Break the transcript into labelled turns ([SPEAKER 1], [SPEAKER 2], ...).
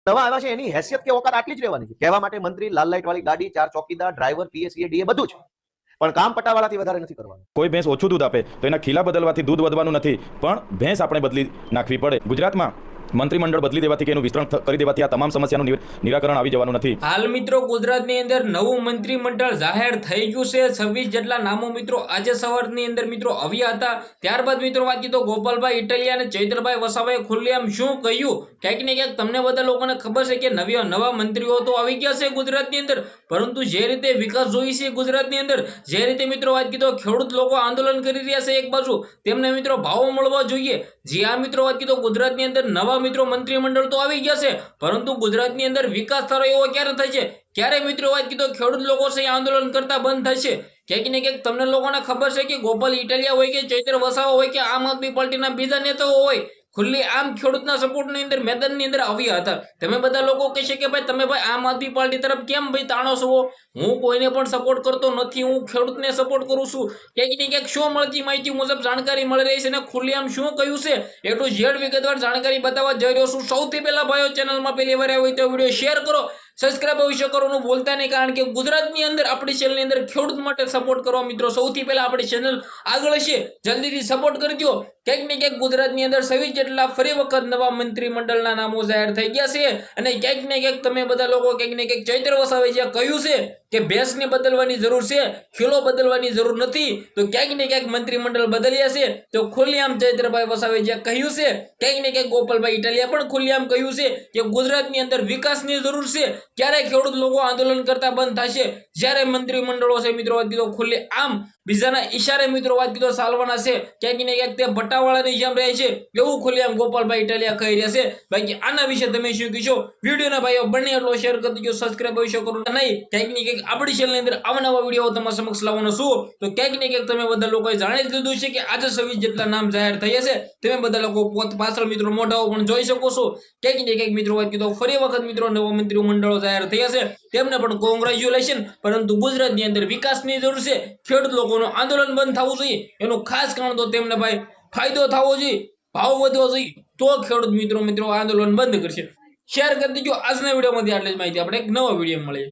[SPEAKER 1] નવા આવ્યા છે એની હેસિયત કે ઓકાત આટલી જ રહેવાની છે. કહેવા માટે મંત્રી, લાલ લાઈટ વાળી ગાડી, 4 ચોકીદાર, ડ્રાઈવર, પીએસસીએ, ડીએ બધું જ, પણ કામ પટાવાળાથી વધારે નથી કરવાનું.
[SPEAKER 2] કોઈ ભેંસ ઓછું દૂધ આપે તો એના ખીલા બદલવાથી દૂધ વધવાનું નથી, પણ ભેંસ આપણે બદલી નાખવી પડે. ગુજરાતમાં મંત્રીમંડળ બદલી દેવાથી કે એનું વિસ્તરણ કરી દેવાથી આ તમામ સમસ્યાનું નિરાકરણ આવી જવાનું નથી.
[SPEAKER 3] હાલ મિત્રો ગુજરાતની અંદર નવું મંત્રીમંડળ જાહેર થઈ ગયું છે. 26 જેટલા નામો મિત્રો આજે સવારની અંદર મિત્રો આવ્યા હતા. ત્યારબાદ મિત્રો વાત કરીએ તો ગોપાલભાઈ ઇટલિયા અને ચૈતરભાઈ વસાવાએ ખુલ્લેઆમ શું કહ્યું, ક્યાંક ને ક્યાંક તમને બધા લોકોને ખબર છે કે નવા મંત્રીઓ તો આવી ગયા છે ગુજરાતની અંદર, પરંતુ જે રીતે વિકાસ જોઈ છે ગુજરાતની અંદર, જે રીતે મિત્રો વાત કરીએ તો ખેડૂત લોકો આંદોલન કરી રહ્યા છે એક બાજુ, તેમને મિત્રો ભાવો મળવા જોઈએ. જે આ મિત્રો વાત કરીએ તો ગુજરાતની અંદર નવા મિત્રો મંત્રીમંડળ તો આવી ગયા છે, પરંતુ ગુજરાતની અંદર વિકાસ થયો એવો ક્યારે થાય છે, ક્યારે મિત્રો વાત કીધો ખેડૂત લોકો છે આંદોલન કરતા બંધ થશે? ક્યાંક ને ક્યાંક તમને લોકોને ખબર છે કે ગોપાલ ઇટલિયા હોય કે ચૈત્ર વસાવા હોય કે આમ આદમી પાર્ટીના બીજા નેતાઓ હોય, ખુલ્લી આમ ખેડૂતના સપોર્ટની અંદર મેદાનની અંદર આવ્યા હતા. તમે બધા લોકો કહેશે કે ભાઈ તમે ભાઈ આમ આદમી પાર્ટી તરફ કેમ ભાઈ તાણો છો? હું કોઈને પણ સપોર્ટ કરતો નથી, હું ખેડૂતને સપોર્ટ કરું છું. ક્યાંક ને ક્યાંક શું મળતી માહિતી મુજબ જાણકારી મળી રહી છે અને ખુલ્લી આમ શું કહ્યું છે એ ટુ ઝેડ વિગતવાર જાણકારી બતાવવા જઈ રહ્યો છું. સૌથી પહેલા ભાઈઓ ચેનલમાં પહેલી વાર આવ્યો હોય તો વિડીયો શેર કરો, સબસ્ક્રાઇબ અવશ્ય કરવાનું ભૂલતા નહીં, કારણ કે ગુજરાતની અંદર આપણી ચેનલની અંદર ખેડૂત માટે સપોર્ટ કરવા મિત્રો સૌથી પહેલા આપણી ચેનલ આગળ છે, જલ્દીથી સપોર્ટ કરી દો. ક્યાંક ને ક્યાંક ગુજરાતની અંદર 26 જેટલા ફરી વખત નવા મંત્રીમંડળના નામો જાહેર થઈ ગયા છે અને ક્યાંક ને ક્યાંક તમે બધા લોકો ક્યાંક ને ક્યાંક ચૈત્ર વસાવે જે કહ્યું છે કે ભેંસને બદલવાની જરૂર છે, ખીલો બદલવાની જરૂર નથી, તો ક્યાંક ને ક્યાંક મંત્રીમંડળ બદલ્યા છે તો ખુલ્લેઆમ ચૈત્રભાઈ વસાવે જે કહ્યું છે, ક્યાંક ને ક્યાંક ગોપાલભાઈ ઇટલિયા પણ ખુલ્લેઆમ કહ્યું છે કે ગુજરાતની અંદર વિકાસની જરૂર છે. ક્યારે ખેડૂત લોકો આંદોલન કરતા બંધ થશે? જ્યારે મંત્રીમંડળો છે મિત્રો વાત કીધો ખુલ્લેઆમ બીજાના ઈશારે મિત્રો વાત કીધો ચાલવાના છે, ક્યાંક ને ક્યાંક તે બટાવાળાની જેમ રહે છે એવું ખુલ્લેઆમ ગોપાલભાઈ ઇટલિયા કહી રહ્યા છે. બાકી આના વિશે તમે શું કહેશો? વિડીયોના ભાઈઓ બંને એટલો શેર કરી દીજો, સબસ્ક્રાઇબ અવશ્ય કરો નહીં. ક્યાંક ને ક્યાંક આપણી ચેનલની અંદર આવા વિડીયો તમારા સમક્ષ લાવવાનો છું, તો ક્યાંક ને ક્યાંક તમે બધા લોકોએ જાણી લીધું છે કે આજે 26 જેટલા નામ જાહેર થયા છે. તમે બધા લોકો પાછળ મિત્રો મોઢાઓ પણ જોઈ શકો છો. ક્યાંક ને ક્યાંક મિત્રો વાત કીધો ફરી વખત મિત્રો નવા મંત્રીમંડળો જાહેર થયા છે, તેમને પણ કોંગ્રેચ્યુલેશન. પરંતુ ગુજરાતની અંદર વિકાસની જરૂર છે, ખેડૂત લોકોનું આંદોલન બંધ થવું જોઈએ, એનું ખાસ કારણ તો તેમને ભાઈ ફાયદો થવો જોઈએ, ભાવ વધવો જોઈએ, તો ખેડૂત મિત્રો આંદોલન બંધ કરશે. શેર કરી દેજો. આજના વિડીયોમાંથી આટલી જ માહિતી, આપણે એક નવા વિડીયો મળીએ.